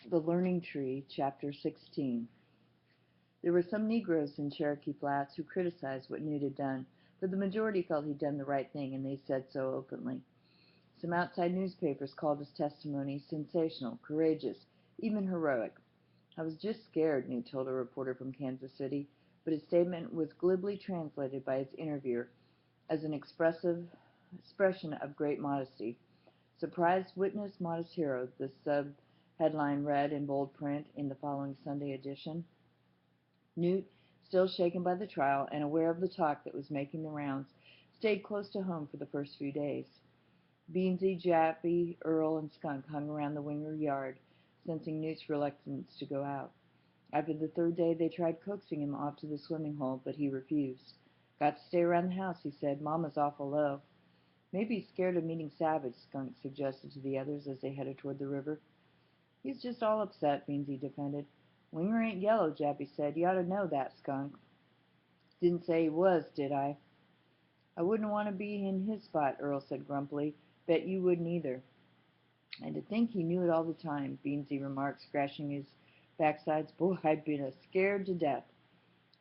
The Learning Tree, Chapter 16. There were some Negroes in Cherokee Flats who criticized what Newt had done, but the majority felt he'd done the right thing, and they said so openly. Some outside newspapers called his testimony sensational, courageous, even heroic. "I was just scared," Newt told a reporter from Kansas City, but his statement was glibly translated by his interviewer as an expression of great modesty. "Surprised witness, modest hero," the sub-headline read in bold print in the following Sunday edition. Newt, still shaken by the trial and aware of the talk that was making the rounds, stayed close to home for the first few days. Beansy, Jappy, Earl, and Skunk hung around the Winger yard, sensing Newt's reluctance to go out. After the third day they tried coaxing him off to the swimming hole, but he refused. "Got to stay around the house," he said. "Mama's awful low." "Maybe he's scared of meeting Savage," Skunk suggested to the others as they headed toward the river. "He's just all upset," Beansy defended. "Winger ain't yellow," Jappy said. "You ought to know that, Skunk." "Didn't say he was, did I?" "I wouldn't want to be in his spot," Earl said grumpily. "Bet you wouldn't either." "And to think he knew it all the time," Beansy remarked, scratching his backsides. "Boy, I'd been scared to death."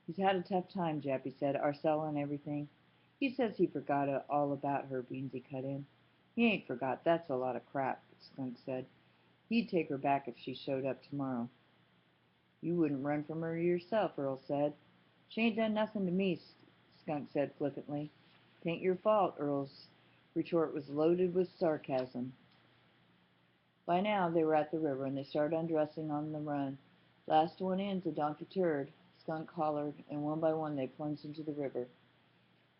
"He's had a tough time," Jappy said. "Arcella and everything." "He says he forgot all about her," Beansy cut in. "He ain't forgot. That's a lot of crap," Skunk said. "He'd take her back if she showed up tomorrow." "You wouldn't run from her yourself," Earl said. "She ain't done nothing to me," Skunk said flippantly. "'Tain't your fault." Earl's retort was loaded with sarcasm. By now they were at the river, and they started undressing on the run. "Last one in's a donkey turd," Skunk hollered, and one by one they plunged into the river.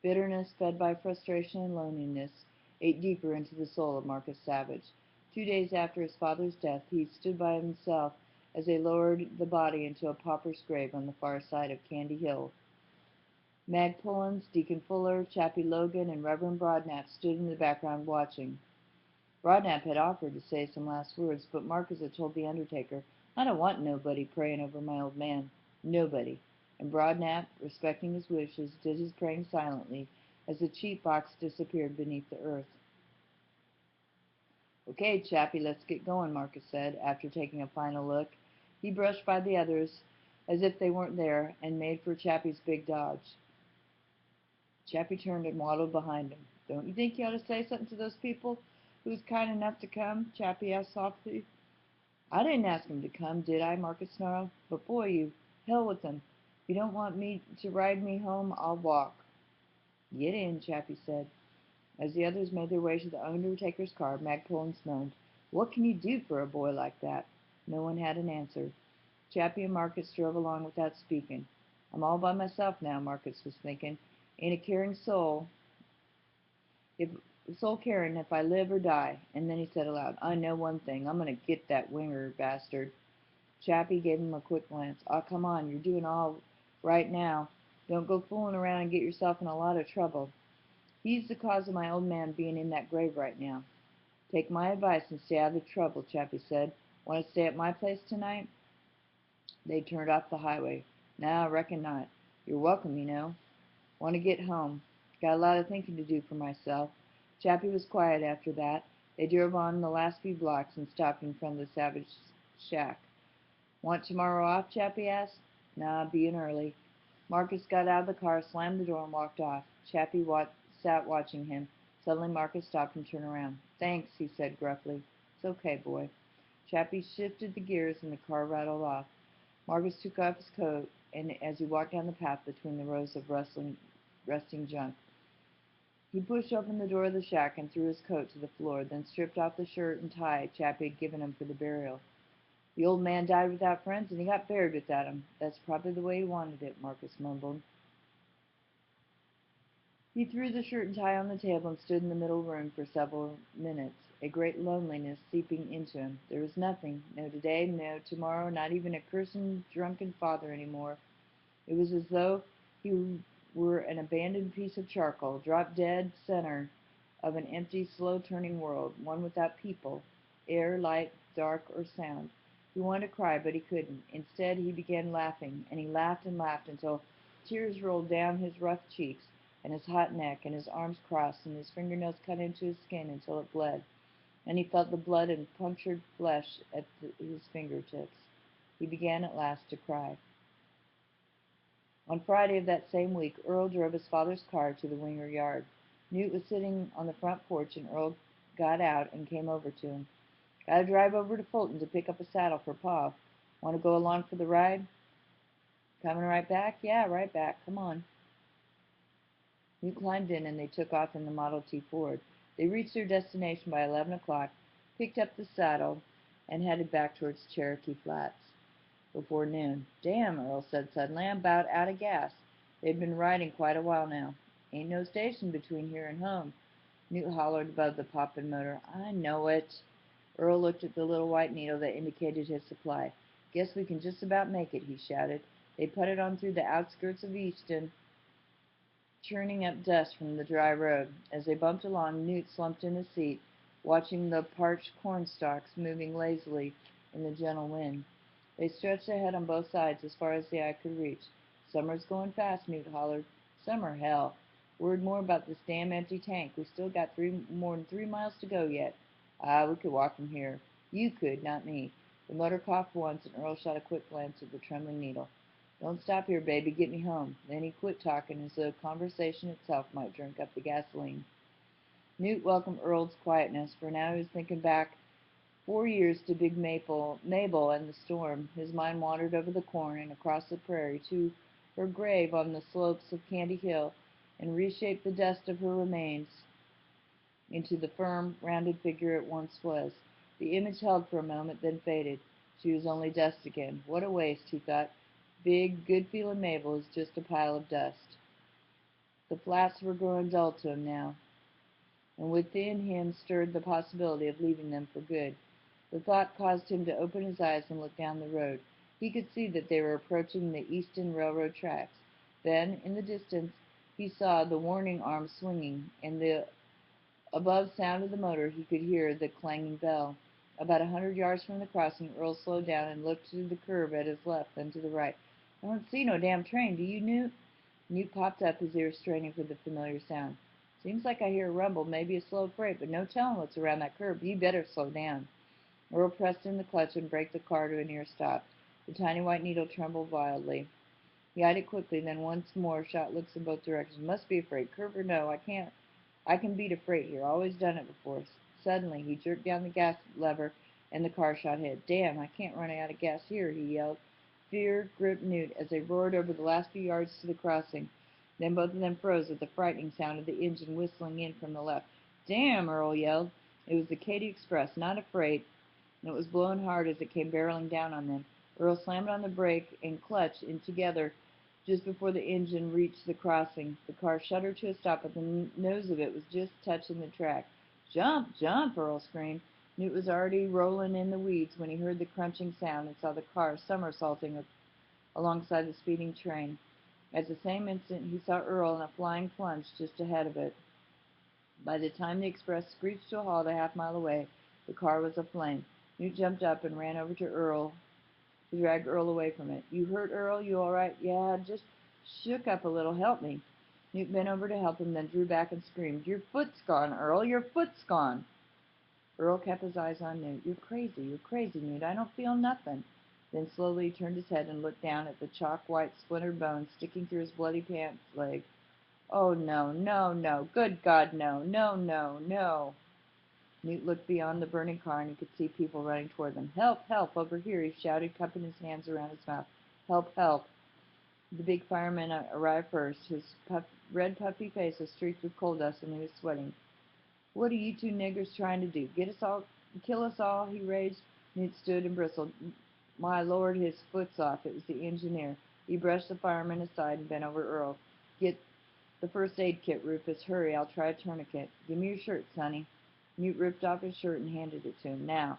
Bitterness, fed by frustration and loneliness, ate deeper into the soul of Marcus Savage. 2 days after his father's death he stood by himself as they lowered the body into a pauper's grave on the far side of Candy Hill. Mag Pullens, Deacon Fuller, Chappie Logan, and Reverend Broadnap stood in the background watching. Broadnap had offered to say some last words, but Marcus had told the undertaker, "I don't want nobody praying over my old man. Nobody." And Broadnap, respecting his wishes, did his praying silently as the cheap box disappeared beneath the earth. "Okay, Chappie, let's get going," Marcus said, after taking a final look. He brushed by the others as if they weren't there, and made for Chappie's big dodge. Chappie turned and waddled behind him. "Don't you think you ought to say something to those people who was kind enough to come?" Chappie asked softly. "I didn't ask 'em to come, did I?" Marcus snarled. "But boy, you hell with 'em. If you don't want me to ride me home, I'll walk." "Get in," Chappie said. As the others made their way to the undertaker's car, Mag Pullens moaned, "What can you do for a boy like that?" No one had an answer. Chappie and Marcus drove along without speaking. "I'm all by myself now," Marcus was thinking. "Ain't a caring soul caring if I live or die." And then he said aloud, "I know one thing. I'm going to get that Winger bastard." Chappie gave him a quick glance. "Aw, come on. You're doing all right now. Don't go fooling around and get yourself in a lot of trouble. He's the cause of my old man being in that grave right now." "Take my advice and stay out of trouble," Chappie said. "Want to stay at my place tonight?" They turned off the highway. "Nah, reckon not. You're welcome, you know. Want to get home. Got a lot of thinking to do for myself." Chappie was quiet after that. They drove on the last few blocks and stopped in front of the Savage shack. "Want tomorrow off?" Chappie asked. "Nah, bein' early." Marcus got out of the car, slammed the door, and walked off. Chappie sat watching him. Suddenly Marcus stopped and turned around. "Thanks," he said gruffly. "It's okay, boy." Chappie shifted the gears and the car rattled off. Marcus took off his coat and as he walked down the path between the rows of rusting junk. He pushed open the door of the shack and threw his coat to the floor, then stripped off the shirt and tie Chappie had given him for the burial. "The old man died without friends, and he got buried without 'em. That's probably the way he wanted it," Marcus mumbled. He threw the shirt and tie on the table and stood in the middle room for several minutes, a great loneliness seeping into him. There was nothing, no today, no tomorrow, not even a cursing drunken father any more. It was as though he were an abandoned piece of charcoal, dropped dead center of an empty, slow-turning world, one without people, air, light, dark, or sound. He wanted to cry, but he couldn't. Instead, he began laughing, and he laughed and laughed until tears rolled down his rough cheeks and his hot neck, and his arms crossed, and his fingernails cut into his skin until it bled. and he felt the blood and punctured flesh at his fingertips. He began at last to cry. On Friday of that same week, Earl drove his father's car to the Winger yard. Newt was sitting on the front porch, and Earl got out and came over to him. "Gotta drive over to Fulton to pick up a saddle for Pa. Want to go along for the ride?" "Coming right back?" "Yeah, right back. Come on." Newt climbed in, and they took off in the Model T Ford. They reached their destination by 11 o'clock, picked up the saddle, and headed back towards Cherokee Flats before noon. "Damn," Earl said suddenly, "I'm about out of gas." They'd been riding quite a while now. "Ain't no station between here and home," Newt hollered above the popping motor. "I know it." Earl looked at the little white needle that indicated his supply. "Guess we can just about make it," he shouted. They putted on through the outskirts of Easton, churning up dust from the dry road. As they bumped along, Newt slumped in his seat, watching the parched corn stalks moving lazily in the gentle wind. They stretched ahead on both sides as far as the eye could reach. "Summer's going fast," Newt hollered. "Summer, hell. Word more about this damn empty tank. We still got more than 3 miles to go yet." "Ah, we could walk from here." "You could, not me." The motor coughed once, and Earl shot a quick glance at the trembling needle. "Don't stop here, baby. Get me home." Then he quit talking, as though conversation itself might drink up the gasoline. Newt welcomed Earl's quietness, for now he was thinking back 4 years to Big Mabel and the storm. His mind wandered over the corn and across the prairie to her grave on the slopes of Candy Hill, and reshaped the dust of her remains into the firm, rounded figure it once was. The image held for a moment, then faded. She was only dust again. What a waste, he thought. Big, good-feeling Mabel is just a pile of dust. The Flats were growing dull to him now, and within him stirred the possibility of leaving them for good. The thought caused him to open his eyes and look down the road. He could see that they were approaching the Easton Railroad tracks. Then, in the distance, he saw the warning arm swinging, and the above sound of the motor he could hear the clanging bell. About 100 yards from the crossing, Earl slowed down and looked to the curve at his left, then to the right. "I don't see no damn train, do you, Newt?" Newt popped up, his ears straining for the familiar sound. "Seems like I hear a rumble, maybe a slow freight, but no telling what's around that curve. You better slow down." Earl pressed in the clutch and braked the car to a near stop. The tiny white needle trembled wildly. He eyed it quickly, then once more shot looks in both directions. "Must be a freight. Curve or no, I can beat a freight here. Always done it before." Suddenly, he jerked down the gas lever, and the car shot ahead. "Damn, I can't run out of gas here," he yelled. Fear gripped Newt as they roared over the last few yards to the crossing. Then both of them froze at the frightening sound of the engine whistling in from the left. "Damn!" Earl yelled. It was the Katy Express, not a freight, and it was blowing hard as it came barreling down on them. Earl slammed on the brake and clutch in together just before the engine reached the crossing. The car shuddered to a stop, but the nose of it was just touching the track. "Jump! Jump!" Earl screamed. Newt was already rolling in the weeds when he heard the crunching sound and saw the car somersaulting alongside the speeding train. At the same instant he saw Earl in a flying plunge just ahead of it. By the time the express screeched to a halt a half-mile away, the car was aflame. Newt jumped up and ran over to Earl to drag Earl away from it. "You hurt, Earl? You all right?" "Yeah, just shook up a little. Help me." Newt bent over to help him, then drew back and screamed, "Your foot's gone, Earl! Your foot's gone!" Earl kept his eyes on Newt. "You're crazy. You're crazy, Newt. I don't feel nothing." Then slowly he turned his head and looked down at the chalk-white splintered bones sticking through his bloody pants leg. "Oh, no, no, no. Good God, no, no, no, no." Newt looked beyond the burning car, and he could see people running toward them. "Help! Help! Over here!" he shouted, cupping his hands around his mouth. "Help! Help!" The big fireman arrived first. His red puffy face was streaked with coal dust, and he was sweating. "What are you two niggers trying to do? Kill us all?" he raged. Newt stood and bristled. My Lord, his foot's off. It was the engineer. He brushed the fireman aside and bent over Earl. "Get the first aid kit, Rufus. Hurry, I'll try a tourniquet. Give me your shirt, Sonny." Newt ripped off his shirt and handed it to him. "Now,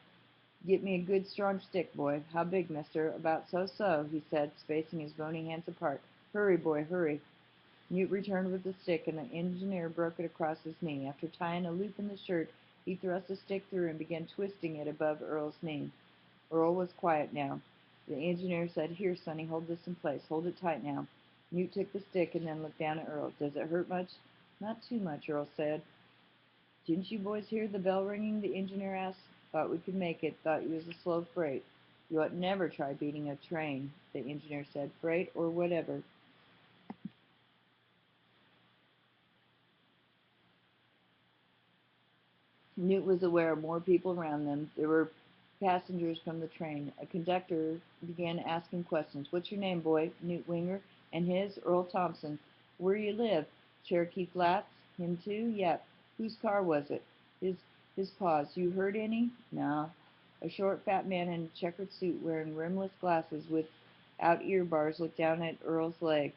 get me a good strong stick, boy." "How big, mister?" "About so-so," he said, spacing his bony hands apart. "Hurry, boy, hurry." Newt returned with the stick, and the engineer broke it across his knee. After tying a loop in the shirt, he thrust the stick through and began twisting it above Earl's knee. Earl was quiet now. The engineer said, "Here, Sonny, hold this in place. Hold it tight now." Newt took the stick and then looked down at Earl. "Does it hurt much?" "Not too much," Earl said. Didn't you boys hear the bell ringing? The engineer asked. Thought we could make it. Thought you was a slow freight. You ought never try beating a train, the engineer said. Freight or whatever. Newt was aware of more people around them. There were passengers from the train. A conductor began asking questions. What's your name, boy? Newt Winger. And his? Earl Thompson. Where you live? Cherokee Flats. Him too? Yep. Whose car was it? His. His paws. You heard any? No. A short, fat man in a checkered suit wearing rimless glasses without ear bars looked down at Earl's leg.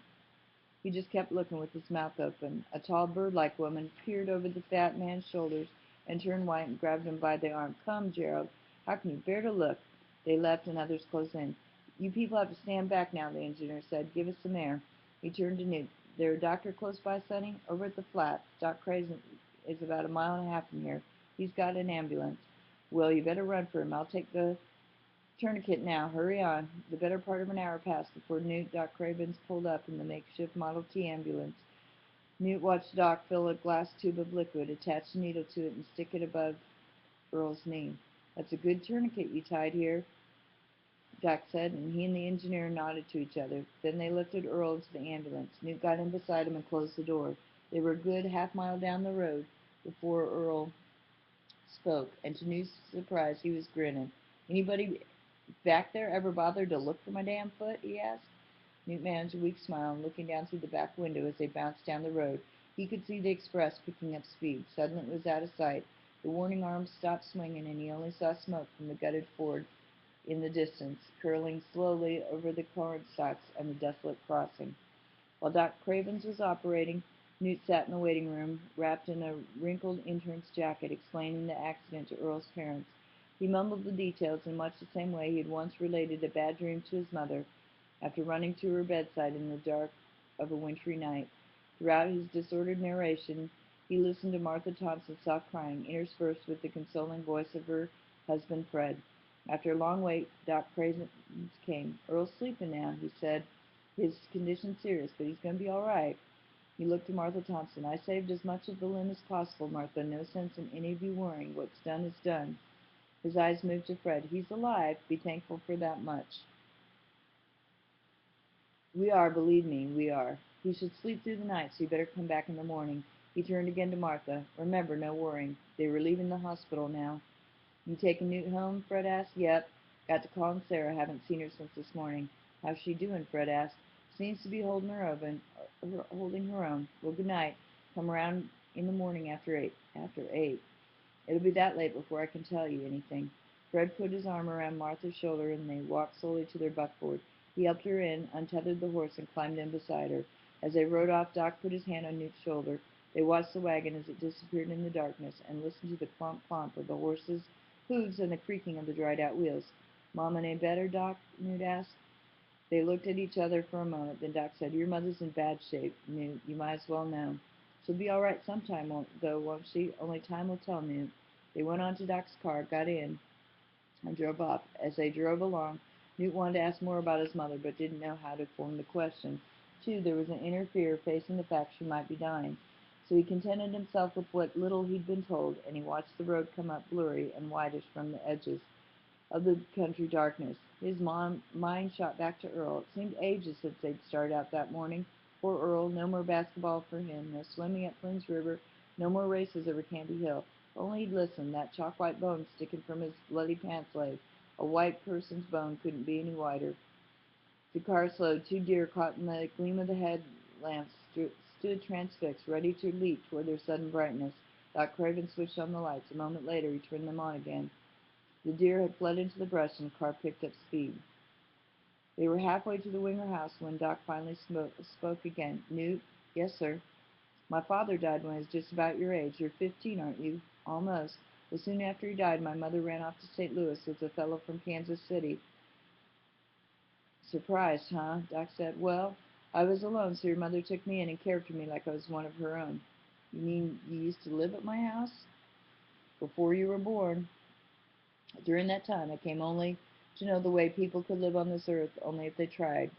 He just kept looking with his mouth open. A tall, bird-like woman peered over the fat man's shoulders and turned white and grabbed him by the arm. Come, Gerald. How can you bear to look? They left and others closed in. You people have to stand back now, the engineer said. Give us some air. He turned to Newt. There a doctor close by, Sonny? Over at the flat. Doc Craven is about a mile and a half from here. He's got an ambulance. Well, you better run for him. I'll take the tourniquet now. Hurry on. The better part of an hour passed before Newt Doc Cravens pulled up in the makeshift Model T ambulance. Newt watched Doc fill a glass tube of liquid, attach a needle to it, and stick it above Earl's knee. That's a good tourniquet you tied here, Doc said, and he and the engineer nodded to each other. Then they lifted Earl into the ambulance. Newt got in beside him and closed the door. They were a good half-mile down the road before Earl spoke, and to Newt's surprise, he was grinning. Anybody back there ever bothered to look for my damn foot? He asked. Newt managed a weak smile, and looking down through the back window as they bounced down the road, he could see the express picking up speed. Suddenly it was out of sight. The warning arms stopped swinging, and he only saw smoke from the gutted Ford in the distance, curling slowly over the cornstalks and the desolate crossing. While Doc Cravens was operating, Newt sat in the waiting room, wrapped in a wrinkled intern's jacket, explaining the accident to Earl's parents. He mumbled the details in much the same way he had once related a bad dream to his mother, after running to her bedside in the dark of a wintry night. Throughout his disordered narration, he listened to Martha Thompson's soft crying, interspersed with the consoling voice of her husband Fred. After a long wait, Doc Cravens came. Earl's sleeping now, he said. His condition's serious, but he's going to be all right. He looked to Martha Thompson. I saved as much of the limb as possible, Martha. No sense in any of you worrying. What's done is done. His eyes moved to Fred. He's alive. Be thankful for that much. We are, believe me, we are. He should sleep through the night, so you better come back in the morning. He turned again to Martha. Remember, no worrying. They were leaving the hospital now. You taking Newt home? Fred asked. Yep. Got to calling Sarah. Haven't seen her since this morning. How's she doing? Fred asked. Seems to be holding her own. Well, good night. Come around in the morning after 8. After 8. It'll be that late before I can tell you anything. Fred put his arm around Martha's shoulder, and they walked slowly to their buckboard. He helped her in, untethered the horse, and climbed in beside her. As they rode off, Doc put his hand on Newt's shoulder. They watched the wagon as it disappeared in the darkness, and listened to the clomp-clomp of the horses' hooves and the creaking of the dried-out wheels. Mama any better, Doc? Newt asked. They looked at each other for a moment. Then Doc said, Your mother's in bad shape, Newt. You might as well know. She'll be all right sometime, though, won't she? Only time will tell, Newt. They went on to Doc's car, got in, and drove off. As they drove along, Newt wanted to ask more about his mother, but didn't know how to form the question. Too, there was an inner fear facing the fact she might be dying. So he contented himself with what little he'd been told, and he watched the road come up blurry and whitish from the edges of the country darkness. His mind shot back to Earl. It seemed ages since they'd started out that morning. Poor Earl, no more basketball for him, no swimming at Flynn's River, no more races over Candy Hill. Only he'd listened, that chalk-white bone sticking from his bloody pants leg. A white person's bone couldn't be any whiter. The car slowed. Two deer caught in the gleam of the headlamps stood transfixed, ready to leap toward their sudden brightness. Doc Craven switched on the lights. A moment later, he turned them on again. The deer had fled into the brush, and the car picked up speed. They were halfway to the Winger house when Doc finally spoke again. Newt? Yes, sir. My father died when I was just about your age. You're 15, aren't you? Almost. Well, soon after he died, my mother ran off to St. Louis with a fellow from Kansas City. Surprised, huh? Doc said. Well, I was alone, so your mother took me in and cared for me like I was one of her own. You mean you used to live at my house? Before you were born. During that time, I came only to know the way people could live on this earth, only if they tried.